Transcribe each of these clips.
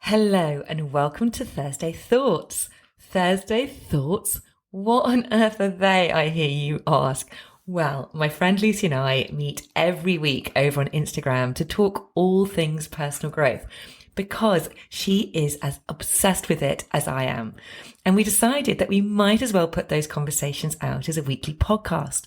Hello and welcome to Thursday Thoughts. Thursday Thoughts? What on earth are they, I hear you ask? Well, my friend Lucy and I meet every week over on Instagram to talk all things personal growth because she is as obsessed with it as I am. And we decided that we might as well put those conversations out as a weekly podcast.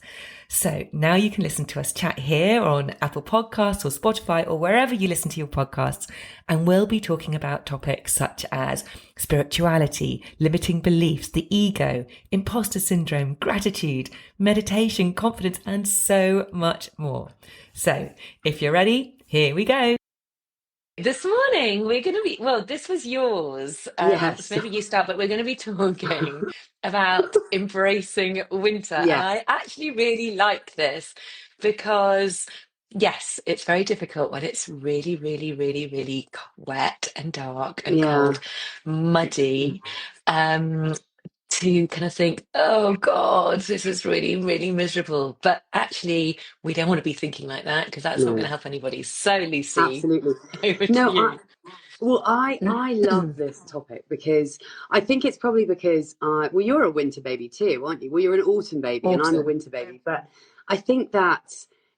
So now you can listen to us chat here on Apple Podcasts or Spotify or wherever you listen to your podcasts. And we'll be talking about topics such as spirituality, limiting beliefs, the ego, imposter syndrome, gratitude, meditation, confidence, and so much more. So if you're ready, here we go. This morning, we're going to be, well, this was yours. So Yes. maybe you start, but we're going to be talking about embracing winter. And Yes. I actually really like this because, yes, it's very difficult when it's really, really, really, really wet and dark and Yeah. cold, muddy. Um, to kind of think, oh God, this is really, really miserable. But actually, we don't want to be thinking like that because that's not going No. to help anybody. So, Lucy, Absolutely. over to No, you. I love this topic because I think it's probably because well, you're a winter baby too, aren't you? Well, you're an autumn baby and I'm a Autumn. winter baby, but I think that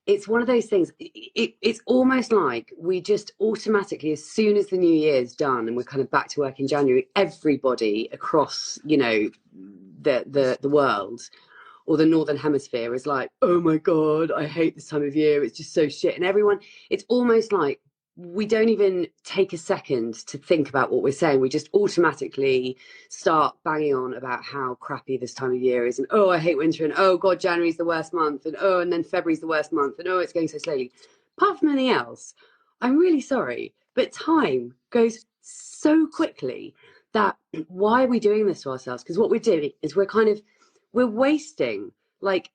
it's one of those things. It's almost like we just automatically, as soon as the new year's done and we're kind of back to work in January, everybody across, the world or the northern hemisphere is like, oh my god, I hate this time of year, it's just so shit. And everyone, it's almost like we don't even take a second to think about what we're saying. We just automatically start banging on about how crappy this time of year is, and oh, I hate winter, and oh god, January's the worst month, and oh, and then February's the worst month, and oh, it's going so slowly. Apart from anything else, I'm really sorry, but time goes so quickly that why are we doing this to ourselves? Because what we're doing is we're wasting like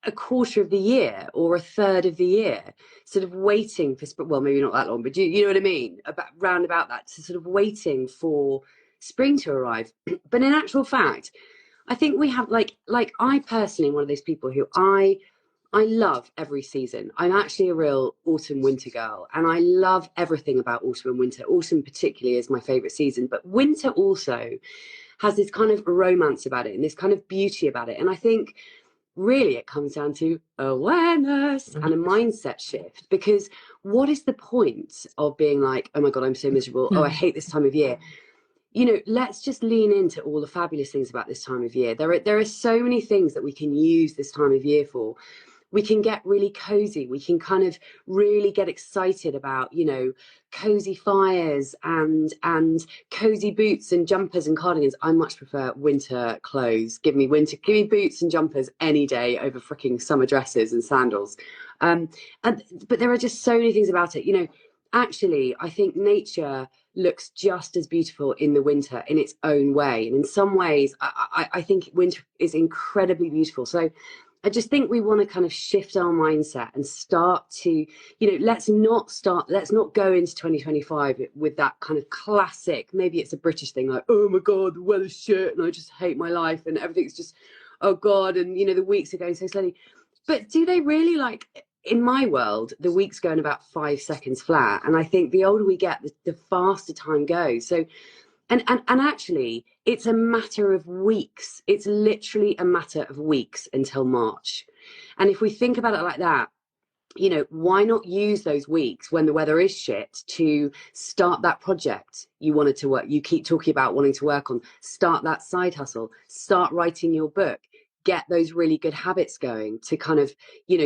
a quarter of the year or a third of the year sort of waiting for well, maybe not that long, but you know what I mean, about round about that, to sort of waiting for spring to arrive. But in actual fact, I think we have like I personally am one of those people who I love every season. I'm actually a real autumn winter girl, and I love everything about autumn and winter. Autumn particularly is my favorite season, but winter also has this kind of romance about it and this kind of beauty about it. And I think really it comes down to awareness and a mindset shift, because what is the point of being like, oh my god, I'm so miserable, oh I hate this time of year? Let's just lean into all the fabulous things about this time of year. There are so many things that we can use this time of year for. We can get really cozy. We can kind of really get excited about, cozy fires and cozy boots and jumpers and cardigans. I much prefer winter clothes. Give me boots and jumpers any day over freaking summer dresses and sandals. But there are just so many things about it. Actually, I think nature looks just as beautiful in the winter in its own way. And in some ways, I think winter is incredibly beautiful. So I just think we want to kind of shift our mindset and start to, let's not go into 2025 with that kind of classic, maybe it's a British thing, like, oh my God, the weather's shit and I just hate my life and everything's just, oh God, and, the weeks are going so slowly. But do they really? Like, in my world, the weeks go in about 5 seconds flat. And I think the older we get, the faster time goes. So, and actually, it's a matter of weeks. It's literally a matter of weeks until March. And if we think about it like that, why not use those weeks when the weather is shit to start that project you wanted to work, you keep talking about wanting to work on, start that side hustle, start writing your book, get those really good habits going to kind of,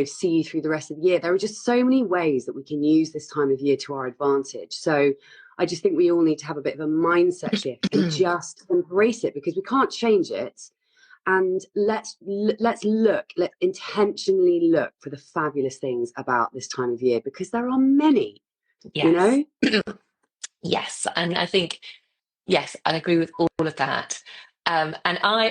see you through the rest of the year. There are just so many ways that we can use this time of year to our advantage. So I just think we all need to have a bit of a mindset shift and just embrace it, because we can't change it. And let's intentionally look for the fabulous things about this time of year, because there are many, you Yes. know. Yes. And I think, yes, I agree with all of that. And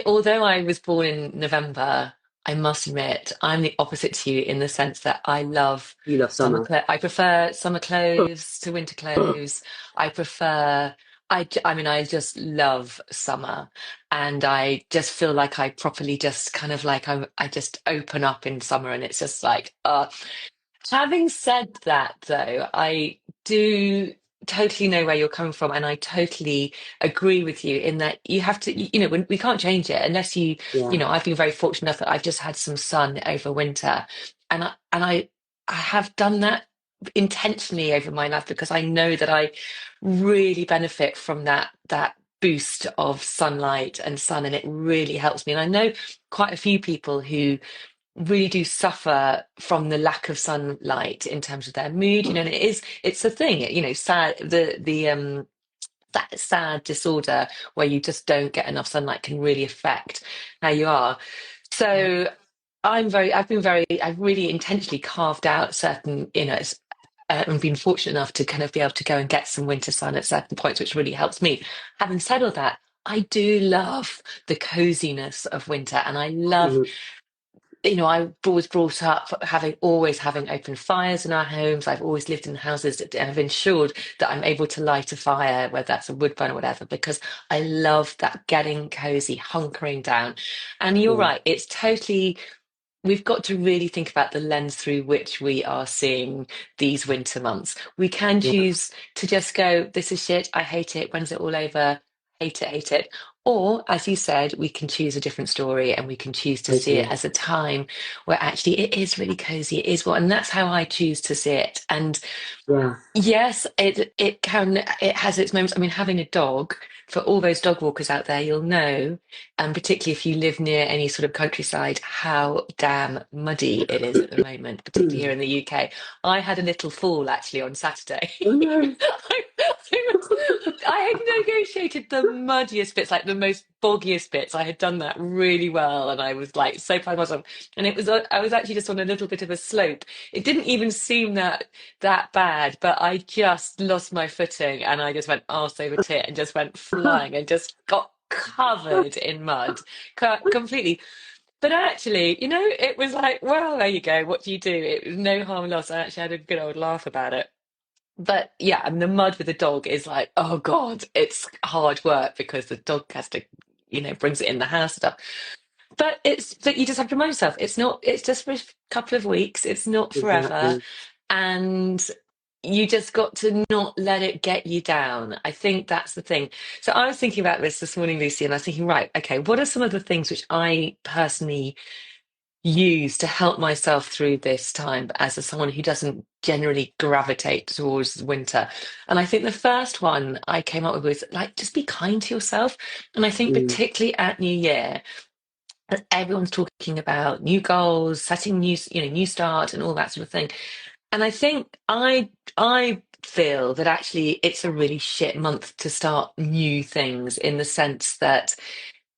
although I was born in November, I must admit, I'm the opposite to you in the sense that I love You love summer summer. clothes. I prefer summer clothes to winter clothes. I prefer, I mean, I just love summer. And I just feel like I properly just kind of like, I just open up in summer and it's just like, having said that, though, I do. totally know where you're coming from, and I totally agree with you in that you have to, when we can't change it unless Yeah. I've been very fortunate enough that I've just had some sun over winter, and I have done that intentionally over my life because I know that I really benefit from that boost of sunlight and sun, and it really helps me. And I know quite a few people who really do suffer from the lack of sunlight in terms of their mood, and it's a thing, sad, the that sad disorder where you just don't get enough sunlight can really affect how you are. So I've really intentionally carved out certain, and been fortunate enough to kind of be able to go and get some winter sun at certain points, which really helps me. Having said all that, I do love the coziness of winter, and I love, Mhm. I was brought up always having open fires in our homes. I've always lived in houses that have ensured that I'm able to light a fire, whether that's a wood burn or whatever, because I love that getting cozy, hunkering down. And you're Yeah. right, it's totally, we've got to really think about the lens through which we are seeing these winter months. We can Yeah. choose to just go, this is shit, I hate it, when's it all over? Hate it, hate it. Or, as you said, we can choose a different story and we can choose to see it Totally. as a time where actually it is really cozy. It is what, and that's how I choose to see it. And Yeah. yes, it has its moments. I mean, having a dog, for all those dog walkers out there, you'll know, and particularly if you live near any sort of countryside, how damn muddy it is at the moment, particularly here in the UK. I had a little fall actually on Saturday. Oh no. I had negotiated the muddiest bits, like the most boggiest bits. I had done that really well, and I was like so proud of myself. And I was actually just on a little bit of a slope. It didn't even seem that bad, but I just lost my footing and I just went arse over tit and just went flying and just got covered in mud completely. But actually, it was like, well, there you go. What do you do? It was no harm lost. I actually had a good old laugh about it. But yeah, I mean, the mud with the dog is like, oh God, it's hard work because the dog has to, brings it in the house and stuff. But you just have to remind yourself, it's just for a couple of weeks, it's not forever. Exactly. And you just got to not let it get you down. I think that's the thing. So I was thinking about this morning, Lucy, and I was thinking, right, okay, what are some of the things which I personally use to help myself through this time as someone who doesn't generally gravitate towards winter? And I think the first one I came up with was like, just be kind to yourself. And I think Mm. particularly at New Year, as everyone's talking about new goals, setting new start and all that sort of thing. And I think I feel that actually it's a really shit month to start new things in the sense that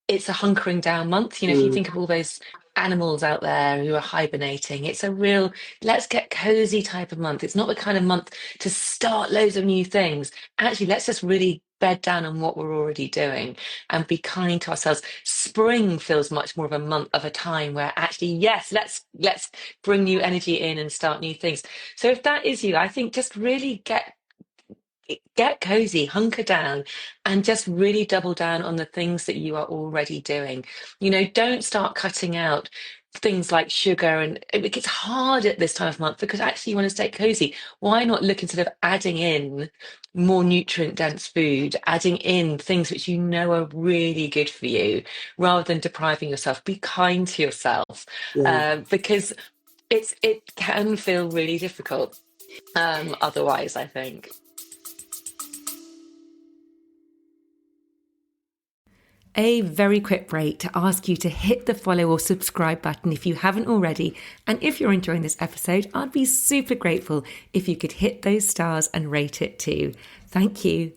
it's a hunkering down month. If you Mm. think of all those animals out there who are hibernating, it's a real let's get cozy type of month. It's not the kind of month to start loads of new things. Actually, let's just really bed down on what we're already doing and be kind to ourselves. Spring feels much more of a month of a time where actually, yes, let's bring new energy in and start new things. So if that is you, I think just really get cozy, hunker down, and just really double down on the things that you are already doing. Don't start cutting out things like sugar, and it gets hard at this time of month because actually you want to stay cozy. Why not look instead of adding in more nutrient dense food, adding in things which you know are really good for you, rather than depriving yourself? Be kind to yourself, Yeah. because it can feel really difficult otherwise, I think. A very quick break to ask you to hit the follow or subscribe button if you haven't already. And if you're enjoying this episode, I'd be super grateful if you could hit those stars and rate it too. Thank you.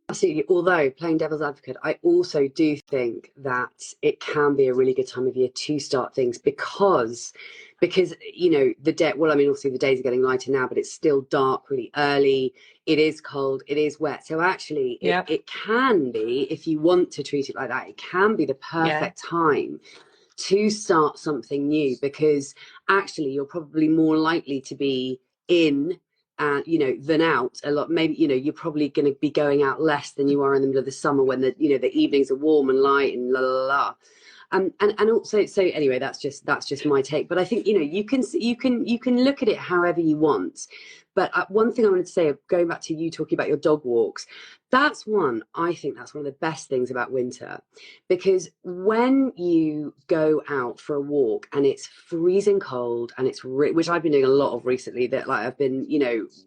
Absolutely. Although playing devil's advocate, I also do think that it can be a really good time of year to start things because the day. Well, I mean, obviously the days are getting lighter now, but it's still dark really early. It is cold. It is wet. So actually, it Yep. it can be, if you want to treat it like that, it can be the Yeah. perfect time to start something new because actually you're probably more likely to be in and than out a lot. Maybe you're probably going to be going out less than you are in the middle of the summer when the evenings are warm and light and la la la. And also, so anyway, that's just my take. But I think, you can look at it however you want. But one thing I wanted to say, going back to you talking about your dog walks, I think that's one of the best things about winter, because when you go out for a walk and it's freezing cold and which I've been doing a lot of recently, that like I've been,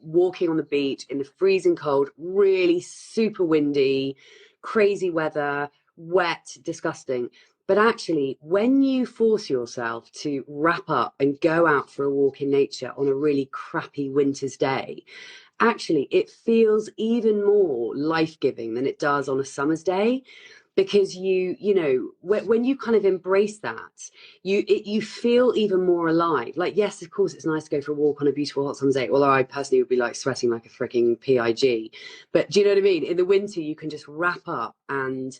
walking on the beach in the freezing cold, really super windy, crazy weather, wet, disgusting. But actually, when you force yourself to wrap up and go out for a walk in nature on a really crappy winter's day, actually, it feels even more life-giving than it does on a summer's day. Because when you kind of embrace that, you feel even more alive. Like, yes, of course, it's nice to go for a walk on a beautiful hot summer's day. Although I personally would be like sweating like a freaking pig. But do you know what I mean? In the winter, you can just wrap up, and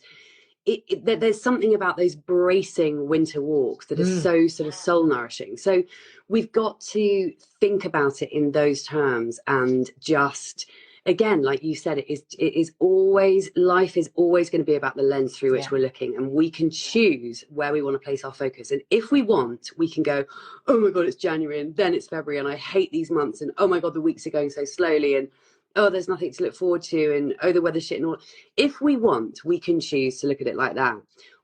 there's something about those bracing winter walks that are so sort of soul nourishing. So we've got to think about it in those terms, and just, again, like you said, life is always going to be about the lens through which we're looking, and we can choose where we want to place our focus. And if we want, we can go, oh my god, it's January, and then it's February, and I hate these months, and oh my god, the weeks are going so slowly, and oh, there's nothing to look forward to, and oh, the weather's shit and all. If we want, we can choose to look at it like that.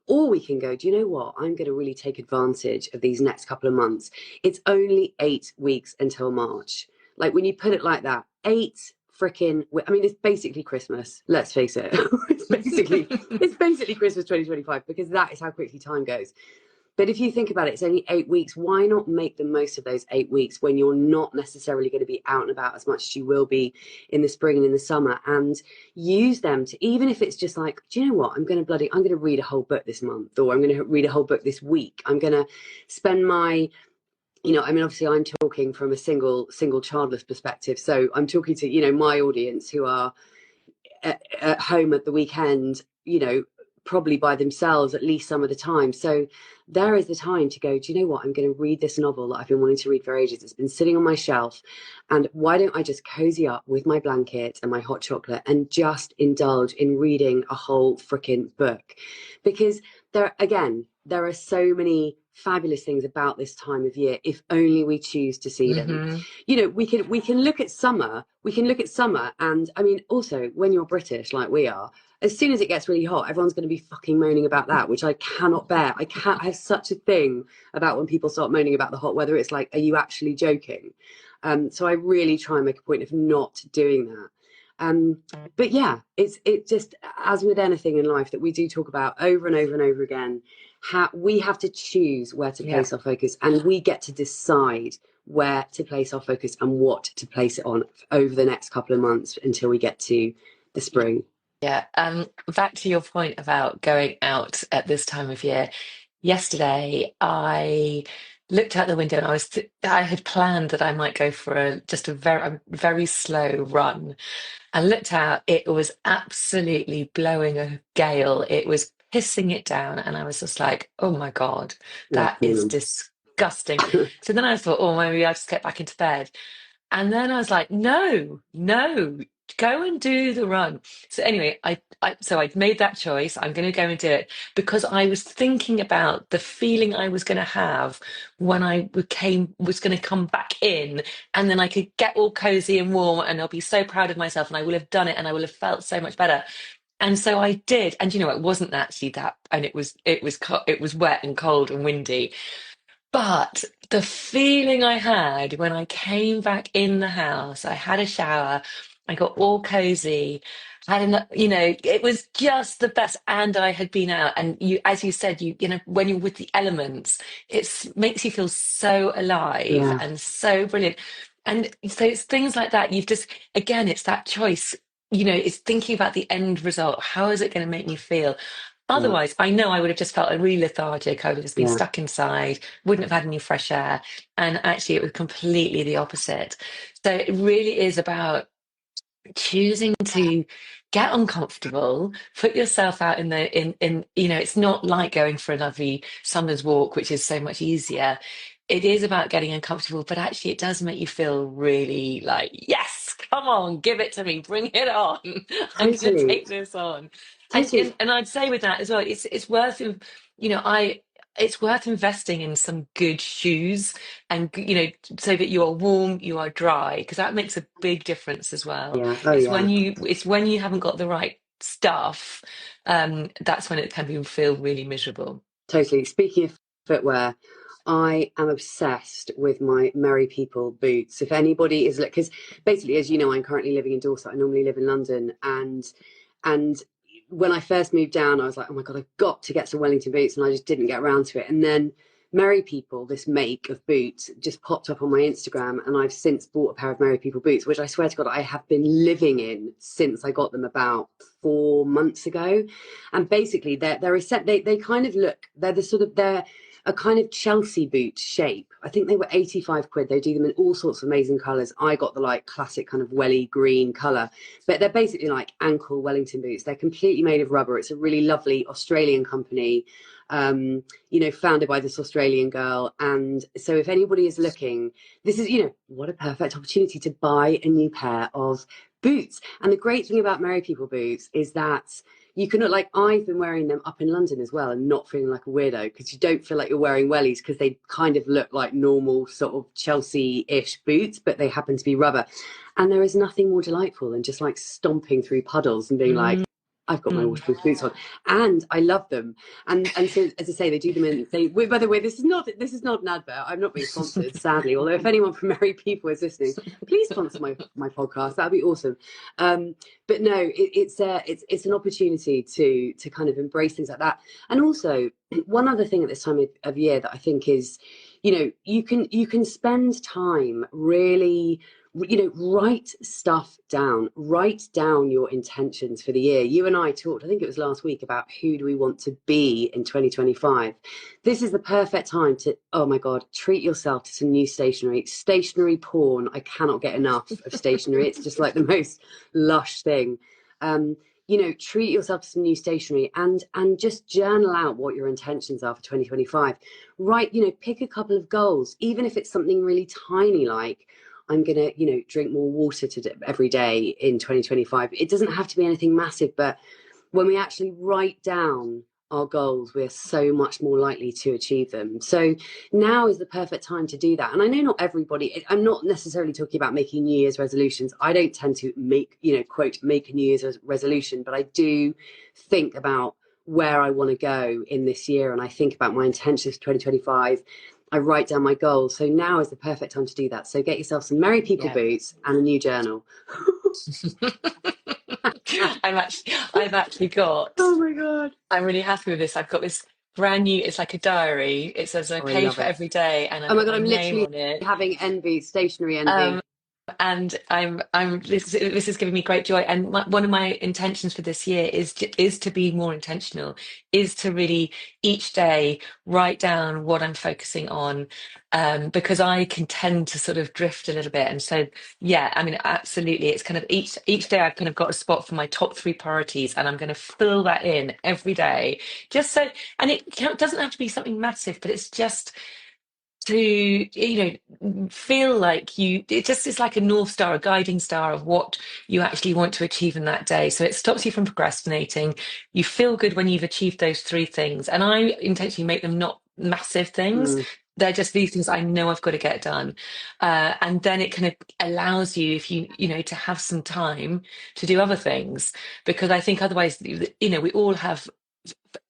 Or we can go, do you know what? I'm going to really take advantage of these next couple of months. It's only 8 weeks until March. Like, when you put it like that, it's basically Christmas. Let's face it. it's basically Christmas 2025, because that is how quickly time goes. But if you think about it, it's only 8 weeks. Why not make the most of those 8 weeks when you're not necessarily going to be out and about as much as you will be in the spring and in the summer, and use them to, even if it's just like, do you know what? I'm going to read a whole book this month, or I'm going to read a whole book this week. I'm going to spend my, obviously I'm talking from a single childless perspective. So I'm talking to, my audience who are at home at the weekend, probably by themselves at least some of the time. So there is the time to go, do you know what? I'm going to read this novel that I've been wanting to read for ages. It's been sitting on my shelf. And why don't I just cozy up with my blanket and my hot chocolate and just indulge in reading a whole freaking book? Because there are so many fabulous things about this time of year, if only we choose to see them. We can look at summer. And I mean, also, when you're British like we are, as soon as it gets really hot, everyone's going to be fucking moaning about that, which I cannot bear. I have such a thing about when people start moaning about the hot weather. It's like, are you actually joking? So I really try and make a point of not doing that. But yeah, it just, as with anything in life that we do talk about over and over and over again, how we have to choose where to place our focus, and we get to decide where to place our focus and what to place it on over the next couple of months until we get to the spring. Yeah, back to your point about going out at this time of year. Yesterday, I looked out the window and I had planned that I might go for just a very slow run. I looked out, it was absolutely blowing a gale. It was pissing it down, and I was just like, oh my God, Oh, that is disgusting. So then I thought, oh, maybe I'll just get back into bed. And then I was like, no, no, go and do the run. So anyway, I made that choice. I'm going to go and do it, because I was thinking about the feeling I was going to have when was going to come back in, and then I could get all cozy and warm, and I'll be so proud of myself, and I will have done it, and I will have felt so much better. And so I did. And it wasn't actually that, and it was wet and cold and windy. But the feeling I had when I came back in the house, I had a shower, I got all cozy, it was just the best. And I had been out, and as you said, when you're with the elements, makes you feel so alive Yeah, and so brilliant. And so it's things like that. Again, it's that choice. It's thinking about the end result. How is it going to make me feel? yeah, Otherwise, I know I would have just felt really lethargic. I would have just been yeah. stuck inside, wouldn't have had any fresh air. And actually, it was completely the opposite. So it really is about choosing to get uncomfortable, put yourself out it's not like going for a lovely summer's walk, which is so much easier. It is about getting uncomfortable, but actually it does make you feel really like, yes, come on, give it to me, bring it on. I'm going to Totally, take this on. And, totally. and and I'd say with that as well, it's worth, it's worth investing in some good shoes and so that you are warm, you are dry, because that makes a big difference as well. Yeah. Oh yeah. It's when you haven't got the right stuff, that's when it can feel really miserable. Totally. Speaking of footwear, I am obsessed with my Merry People boots. If anybody is like, because basically, as you know, I'm currently living in Dorset. I normally live in London, and when I first moved down, I was like, oh my god, I've got to get some Wellington boots, and I just didn't get around to it. And then Merry People, this make of boots, just popped up on my Instagram, and I've since bought a pair of Merry People boots, which I swear to God, I have been living in since I got them about 4 months ago. And basically, they're a set. They kind of look. They're the sort of they're a kind of Chelsea boot shape. I think they were 85 quid. They do them in all sorts of amazing colours. I got the like classic kind of welly green colour, but they're basically like ankle Wellington boots. They're completely made of rubber. It's a really lovely Australian company, founded by this Australian girl. And so if anybody is looking, this is, what a perfect opportunity to buy a new pair of boots. And the great thing about Merry People boots is that you can look like, I've been wearing them up in London as well and not feeling like a weirdo, because you don't feel like you're wearing wellies, because they kind of look like normal sort of Chelsea-ish boots, but they happen to be rubber. And there is nothing more delightful than just like stomping through puddles and being like, Mm. I've got my waterproof boots on, and I love them. And so, as I say, they do them in. By the way, this is not an advert. I'm not being sponsored, sadly. Although if anyone from Merry People is listening, please sponsor my podcast. That'd be awesome. But no, it's an opportunity to kind of embrace things like that. And also, one other thing at this time of year that I think is, you can spend time really, write stuff down, write down your intentions for the year. You and I talked, I think it was last week, about who do we want to be in 2025. This is the perfect time to, oh my god, treat yourself to some new stationery porn. I cannot get enough of stationery. It's just like the most lush thing. Treat yourself to some new stationery, and just journal out what your intentions are for 2025. Write, pick a couple of goals, even if it's something really tiny, like I'm going to, drink more water every day in 2025. It doesn't have to be anything massive, but when we actually write down our goals, we're so much more likely to achieve them. So now is the perfect time to do that. And I know not everybody, I'm not necessarily talking about making New Year's resolutions. I don't tend to quote, make a New Year's resolution, but I do think about where I want to go in this year. And I think about my intentions for 2025. I write down my goals. So now is the perfect time to do that. So get yourself some Merry People boots and a new journal. I've actually got, Oh my god. I'm really happy with this. I've got this brand new, it's like a diary. It says a Oh, I page love for it. every day, and Oh I've my got god, my I'm name literally on it. having envy, stationary envy. Um, and I'm this is giving me great joy. And one of my intentions for this year is to be more intentional, is to really each day write down what I'm focusing on, because I can tend to sort of drift a little bit. And so, yeah, I mean, absolutely, it's kind of each day I've kind of got a spot for my top three priorities, and I'm going to fill that in every day, just so. And it doesn't have to be something massive, but it's just to feel like it just is like a north star, a guiding star of what you actually want to achieve in that day. So it stops you from procrastinating. You feel good when you've achieved those three things, and I intentionally make them not massive things. Mm, They're just these things I know I've got to get done, and then it kind of allows you, if to have some time to do other things, because I think otherwise, we all have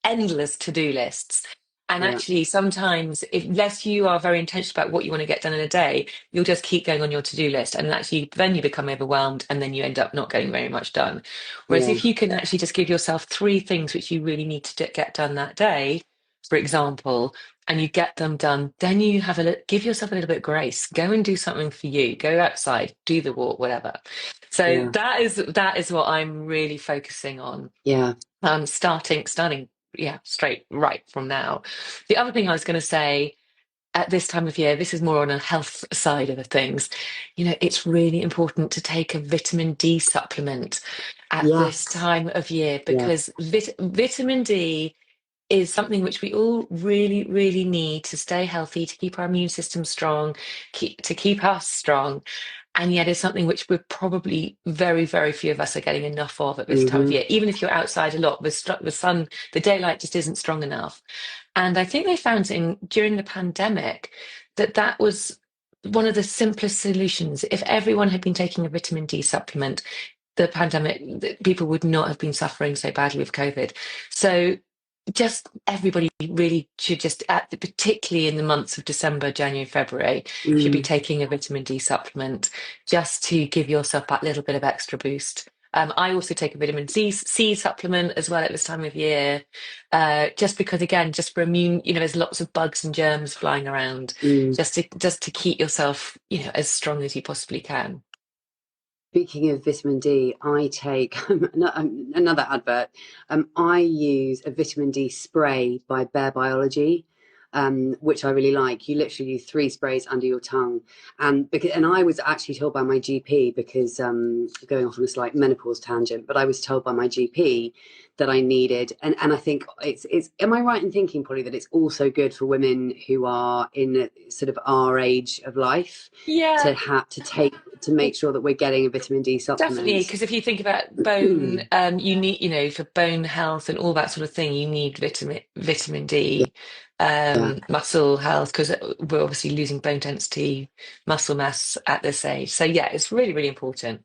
endless to-do lists. And yeah, actually, sometimes, unless you are very intentional about what you want to get done in a day, you'll just keep going on your to-do list. And actually, then you become overwhelmed, and then you end up not getting very much done. Whereas yeah, if you can actually just give yourself three things which you really need to get done that day, for example, and you get them done, then you give yourself a little bit of grace. Go and do something for you. Go outside, do the walk, whatever. So yeah, that is what I'm really focusing on. yeah, Starting, yeah, straight right from now. The other thing I was going to say, at this time of year, this is more on a health side of things. It's really important to take a vitamin D supplement at this yes, time of year, yeah, because vitamin D is something which we all really, really need to stay healthy, to keep our immune system strong, to keep us strong. and yet is something which we're probably very, very few of us are getting enough of at this time of Hmm. year. Even if you're outside a lot, the sun, the daylight just isn't strong enough. And I think they found during the pandemic that that was one of the simplest solutions. If everyone had been taking a vitamin D supplement, the pandemic, people would not have been suffering so badly with COVID. So just everybody really should just, particularly in the months of December, January, February, should be Mm. taking a vitamin D supplement just to give yourself that little bit of extra boost. I also take a vitamin C supplement as well at this time of year, just because, again, just for immune, there's lots of bugs and germs flying around, Mm. just to keep yourself, as strong as you possibly can. Speaking of vitamin D, I take another advert. I use a vitamin D spray by Bare Biology, which I really like. You literally do three sprays under your tongue, and I was actually told by my GP, because going off on a slight menopause tangent, but I was told by my GP that I needed, and I think it's. Am I right in thinking, Polly, that it's also good for women who are in sort of our age of life Yeah. to have to take, to make sure that we're getting a vitamin D Definitely, supplement? because if you think about bone, you need, for bone health and all that sort of thing, you need vitamin D, Yeah, muscle health, because we're obviously losing bone density, muscle mass at this age. So yeah, it's really, really important.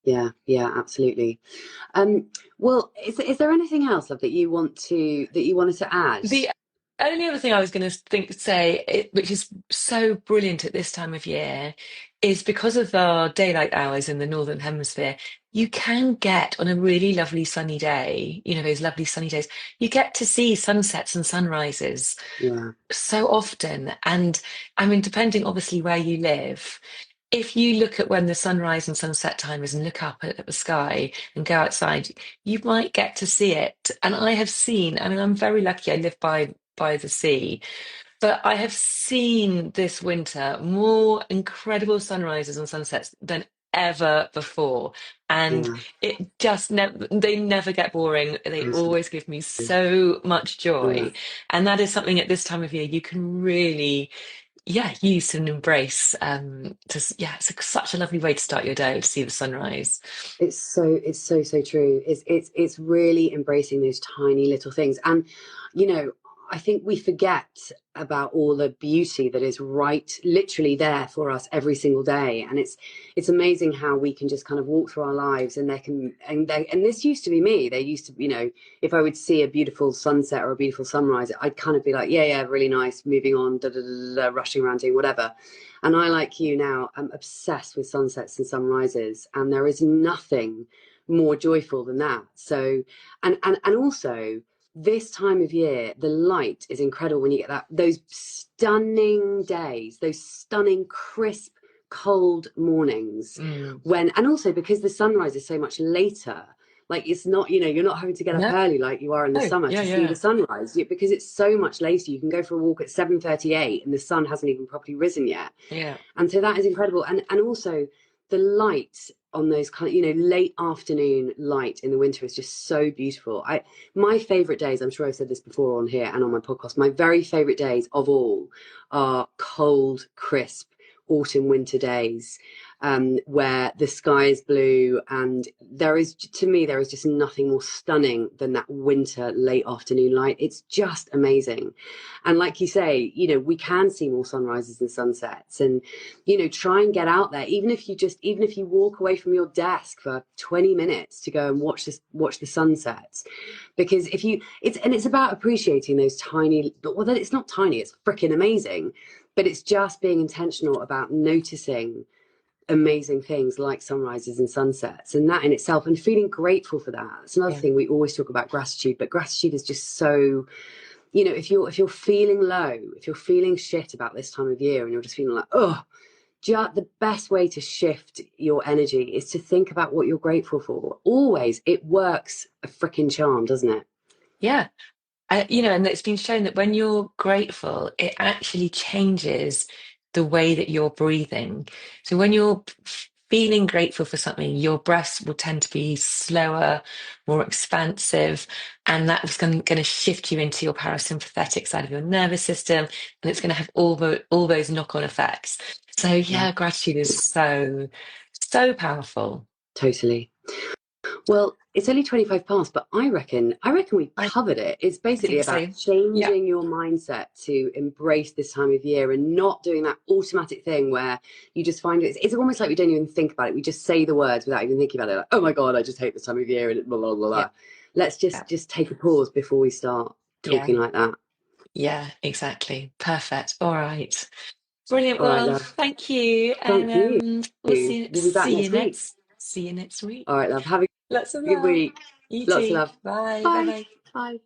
yeah, yeah, absolutely. Um, well, is there anything else, love, that you wanted to add? The only other thing I was going to which is so brilliant at this time of year, is because of our daylight hours in the Northern Hemisphere, you can get on a really lovely sunny day, those lovely sunny days, you get to see sunsets and sunrises Yeah, so often. And I mean, depending obviously where you live, if you look at when the sunrise and sunset time is and look up at the sky and go outside, you might get to see it. And I have seen, I mean, I'm very lucky, I live by the sea, but I have seen this winter more incredible sunrises and sunsets than ever before. And yeah, it just never, they never get boring. They absolutely. always give me so much Yeah. joy. And that is something at this time of year you can really, yeah, use and embrace. Yeah, it's such a lovely way to start your day to see the sunrise. It's so true. It's really embracing those tiny little things. And you know, I think we forget about all the beauty that is right literally there for us every single day. And it's amazing how we can just kind of walk through our lives, and and this used to be me. They used to, if I would see a beautiful sunset or a beautiful sunrise, I'd kind of be like, yeah, yeah, really nice, moving on, da da da da, rushing around doing whatever. And I, like you now, am obsessed with sunsets and sunrises, and there is nothing more joyful than that. So, and also this time of year, the light is incredible when you get those stunning days, those stunning crisp, cold mornings, Mm. and also because the sunrise is so much later. Like, it's not, you're not having to get up No, early like you are in the summer yeah, to see the yeah, sunrise, because it's so much later. You can go for a walk at 7:38 and the sun hasn't even properly risen yet. yeah, And so that is incredible. And also the light on those kind of, late afternoon light in the winter is just so beautiful. My favorite days, I'm sure I've said this before on here and on my podcast, my very favorite days of all are cold, crisp autumn winter days, where the sky is blue, and to me, there is just nothing more stunning than that winter late afternoon light. It's just amazing. And like you say, we can see more sunrises and sunsets, and try and get out there, even if you walk away from your desk for 20 minutes to go and watch the sunsets. Because if you it's about appreciating those tiny, well, it's not tiny, it's freaking amazing, but it's just being intentional about noticing amazing things like sunrises and sunsets, and that in itself, and feeling grateful for that. It's another yeah. thing we always talk about, gratitude, but gratitude is just so, if you're feeling low, if you're feeling shit about this time of year, and you're just feeling like, oh, the best way to shift your energy is to think about what you're grateful for. Always, it works a freaking charm, doesn't it? Yeah. And it's been shown that when you're grateful, it actually changes the way that you're breathing. So when you're feeling grateful for something, your breaths will tend to be slower, more expansive, and that's going to shift you into your parasympathetic side of your nervous system, and it's going to have all those knock-on effects. So Yeah, yeah, gratitude is so, so powerful. totally. Well, it's only 25 past, but I reckon we I, covered it. It's I basically think about so. Yeah. changing your mindset to embrace this time of year and not doing that automatic thing where you just find it's almost like we don't even think about it. We just say the words without even thinking about it. Like, oh my God, I just hate this time of year and blah blah blah Yeah. blah. Let's Yeah. just take a pause before we start Yeah. talking like that. Yeah, exactly. Perfect. All right. Brilliant. All right, Well, love. thank you. Thank you. And we'll We'll be back next week. see you next week. All right, love. Have a Lots of good love. week. You Lots of too. love. Bye. Bye Bye. bye. Bye.